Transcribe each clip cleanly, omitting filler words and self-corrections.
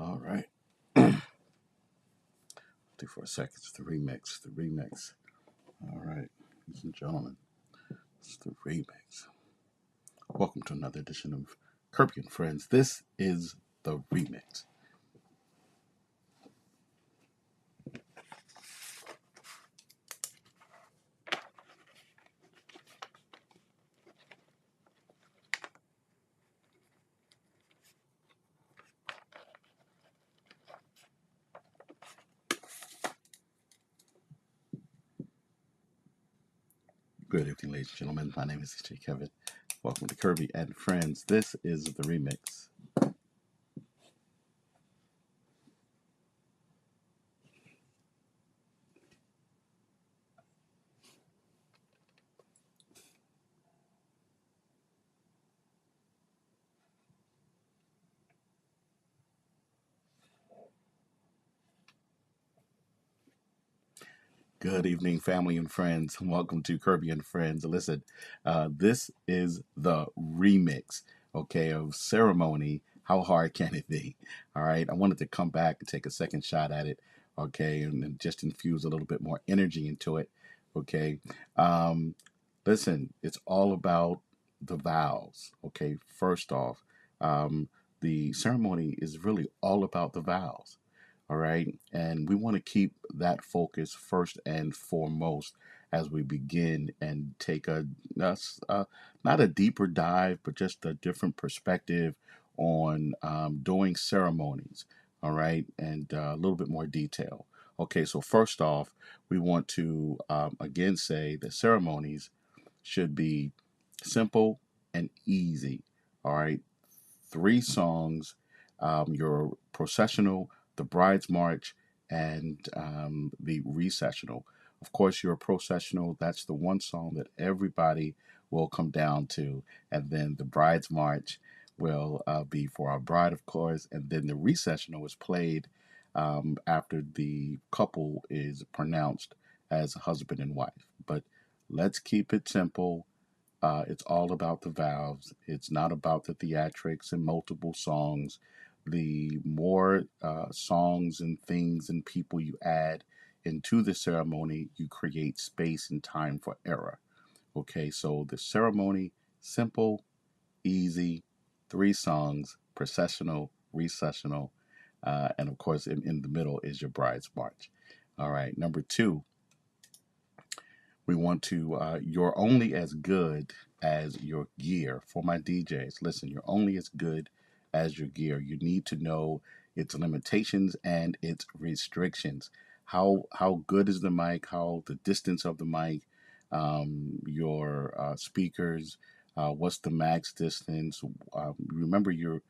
All right. Do for a second. It's the remix. The remix. All right, ladies and gentlemen, it's the remix. Welcome to another edition of Kirby and Friends. This is the remix. Good evening, ladies and gentlemen. My name is DJ Kevin. Welcome to Kirby and Friends. This is the remix. Good evening, family and friends. Welcome to Kirby and Friends. Listen, this is the remix, okay, of Ceremony. How hard can it be? All right. I wanted to come back and take a second shot at it, okay, and just infuse a little bit more energy into it, okay. Um, Listen, it's all about the vows, okay. First off, um, the ceremony is really all about the vows. All right. And we want to keep that focus first and foremost as we begin and take not a deeper dive, but just a different perspective on doing ceremonies. All right. And a little bit more detail. Okay. So, first off, we want to again say that ceremonies should be simple and easy. All right. Three songs, your processional, the bride's march, and the recessional. Of course, your processional, that's the one song that everybody will come down to. And then the bride's march will be for our bride, of course. And then the recessional is played after the couple is pronounced as husband and wife. But let's keep it simple. It's all about the vows. It's not about the theatrics and multiple songs. The more songs and things and people you add into the ceremony, you create space and time for error. Okay, so the ceremony, simple, easy, three songs, processional, recessional, and of course, in the middle is your bride's march. All right, number two, we want to, you're only as good as your gear. For my DJs, listen, you're only as good as your gear. You need to know its limitations and its restrictions. How good is the mic? How the distance of the mic? Your speakers. What's the max distance? Remember, you're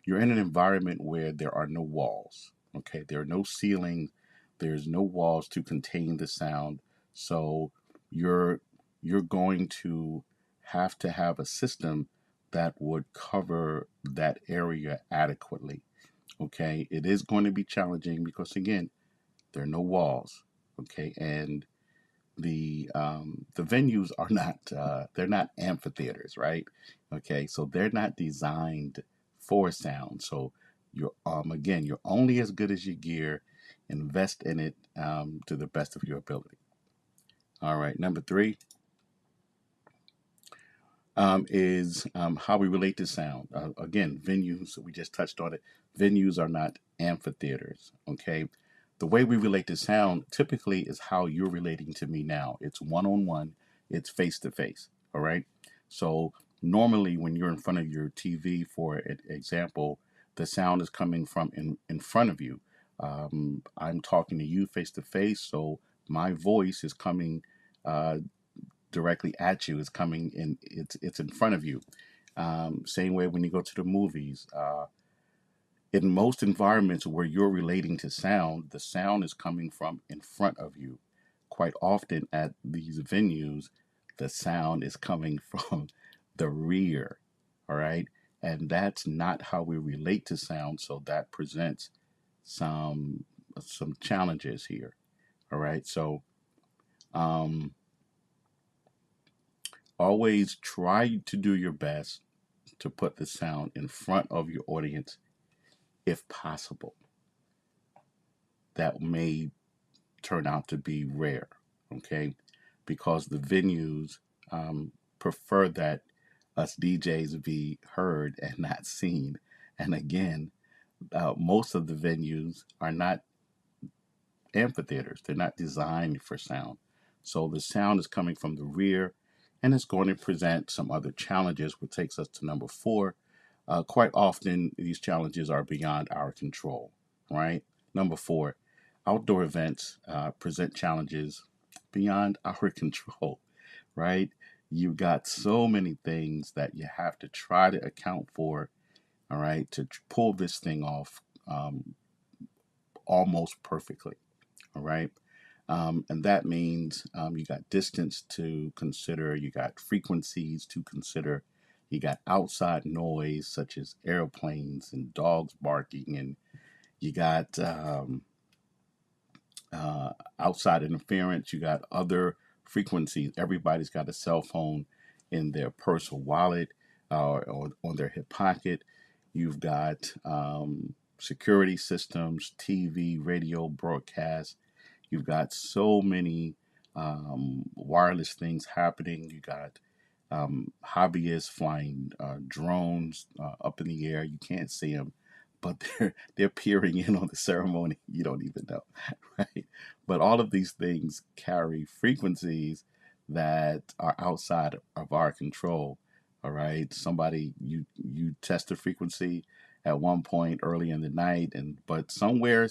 in an environment where there are no walls. Okay, there are no ceilings. There's no walls to contain the sound. So you're you're going to have a system that would cover that area adequately. Okay, it is going to be challenging because again, there are no walls. Okay, and the venues are not they're not amphitheaters, right? Okay, so they're not designed for sound. So you're again, you're only as good as your gear. Invest in it to the best of your ability. All right, number three, is how we relate to sound. Again, venues, we just touched on it. Venues are not amphitheaters, okay? The way we relate to sound typically is how you're relating to me now. It's one on one, it's face to face, all right? So, normally when you're in front of your TV, for example, the sound is coming from in front of you. I'm talking to you face to face, so my voice is coming directly at you. It's coming in. It's in front of you. Same way when you go to the movies. In most environments where you're relating to sound, the sound is coming from in front of you. Quite often at these venues, the sound is coming from the rear. All right, and that's not how we relate to sound. So that presents some some challenges here. All right, so um, always try to do your best to put the sound in front of your audience if possible. That may turn out to be rare, okay? Because the venues prefer that us DJs be heard and not seen. And again, most of the venues are not amphitheaters, they're not designed for sound. So the sound is coming from the rear and it's going to present some other challenges, which takes us to number four. Quite often, these challenges are beyond our control, right? Number four, outdoor events present challenges beyond our control, right? You've got so many things that you have to try to account for, all right, to pull this thing off almost perfectly, all right? And that means you got distance to consider, you got frequencies to consider, you got outside noise such as airplanes and dogs barking, and you got outside interference, you got other frequencies. Everybody's got a cell phone in their purse or wallet or on their hip pocket. You've got security systems, TV, radio, broadcast. You've got so many wireless things happening. You got hobbyists flying drones up in the air. You can't see them, but they're peering in on the ceremony. You don't even know, right? But all of these things carry frequencies that are outside of our control. All right, somebody you test the frequency at one point early in the night, and but somewhere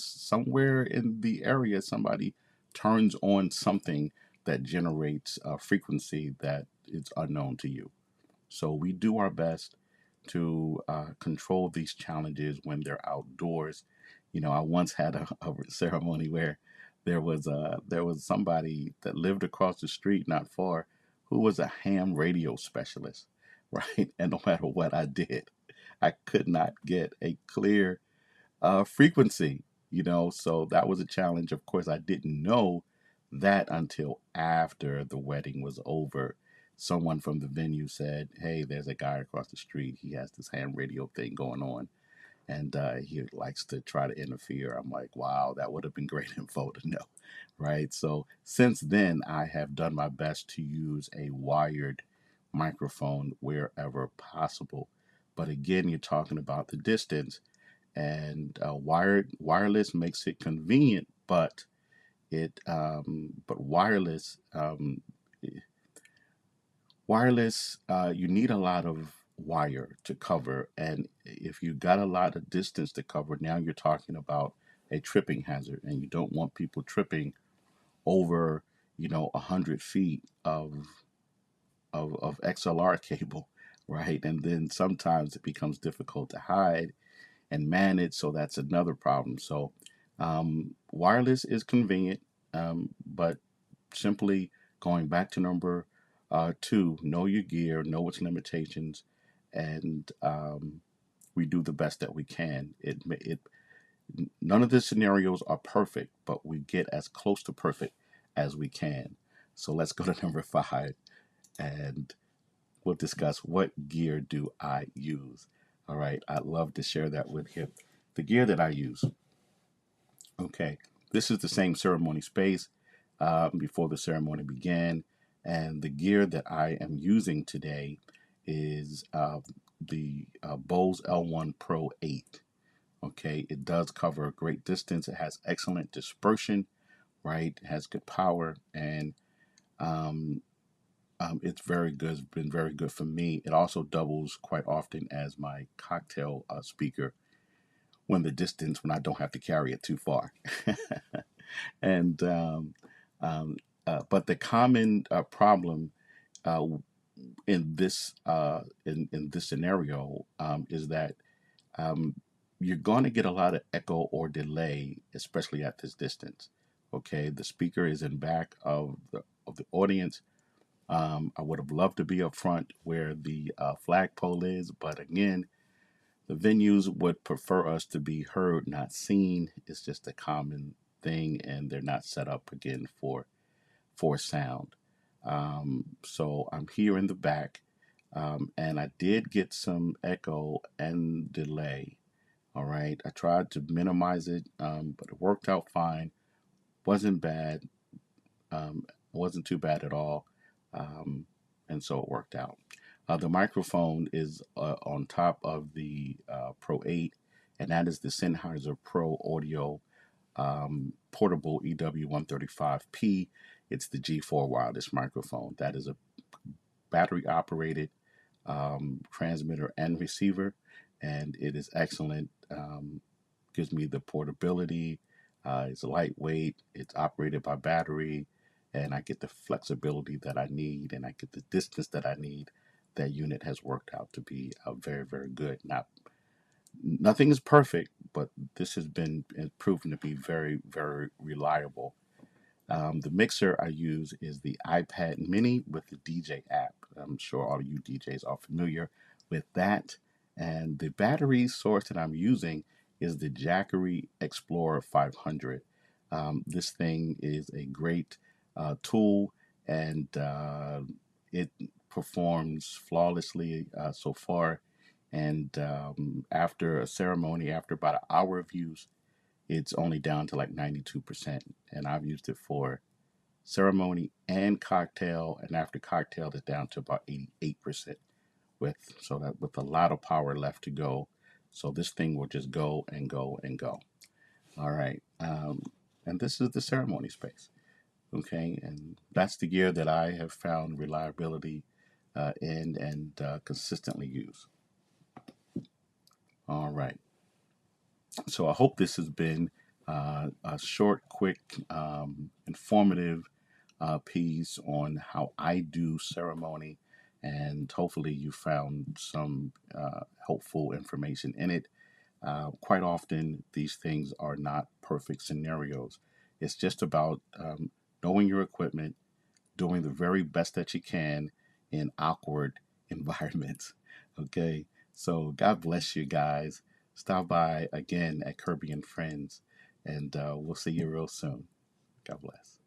in the area somebody turns on something that generates a frequency that is unknown to you. So we do our best to control these challenges when they're outdoors. You know, I once had a ceremony where there was somebody that lived across the street, not far, who was a ham radio specialist, right? And no matter what I did, I could not get a clear frequency, you know, so that was a challenge. Of course, I didn't know that until after the wedding was over. Someone from the venue said, "Hey, there's a guy across the street. He has this ham radio thing going on, and he likes to try to interfere." I'm like, wow, that would have been great info to know, right? So since then, I have done my best to use a wired microphone wherever possible. But again, you're talking about the distance, and wireless makes it convenient, but wireless you need a lot of wire to cover, and if you got a lot of distance to cover, now you're talking about a tripping hazard, and you don't want people tripping over 100 feet of XLR cable, right? And then sometimes it becomes difficult to hide and manage. So that's another problem. So wireless is convenient, but simply going back to number two, know your gear, know its limitations, and we do the best that we can. None of the scenarios are perfect, but we get as close to perfect as we can. So let's go to number five, and we'll discuss what gear do I use. All right, I'd love to share that with you. The gear that I use. Okay, this is the same ceremony space before the ceremony began, and the gear that I am using today is the Bose L1 Pro 8. Okay, it does cover a great distance. It has excellent dispersion, right? It has good power, and um, it's very good. It's been very good for me. It also doubles quite often as my cocktail speaker when I don't have to carry it too far. And but the common problem uh, in this scenario is that um, you're going to get a lot of echo or delay, especially at this distance. Okay, the speaker is in back of the audience. I would have loved to be up front where the flagpole is, but again, the venues would prefer us to be heard, not seen. It's just a common thing, and they're not set up again for sound. So I'm here in the back, and I did get some echo and delay. All right, I tried to minimize it, but it worked out fine. Wasn't bad. Wasn't too bad at all, um, and so it worked out. The microphone is on top of the Pro 8, and that is the Sennheiser Pro Audio portable EW135P. It's the G4 wireless microphone. That is a battery operated transmitter and receiver, and it is excellent. Gives me the portability. It's lightweight. It's operated by battery, and I get the flexibility that I need, and I get the distance that I need. That unit has worked out to be very, very good. Not nothing is perfect, but this has been proven to be very, very reliable. The mixer I use is the iPad Mini with the DJ app. I'm sure all of you DJs are familiar with that. And the battery source that I'm using is the Jackery Explorer 500. This thing is a great tool, and it performs flawlessly so far. And after a ceremony, after about an hour of use, it's only down to like 92%. And I've used it for ceremony and cocktail, and after cocktail, it's down to about 88% with so that with a lot of power left to go. So this thing will just go and go and go. All right. And this is the ceremony space. Okay. And that's the gear that I have found reliability in and consistently use. All right. So I hope this has been a short, quick, informative piece on how I do ceremony, and hopefully you found some helpful information in it. Quite often, these things are not perfect scenarios. It's just about knowing your equipment, doing the very best that you can in awkward environments. Okay, so God bless you guys. Stop by again at Kirby and Friends, and we'll see you real soon. God bless.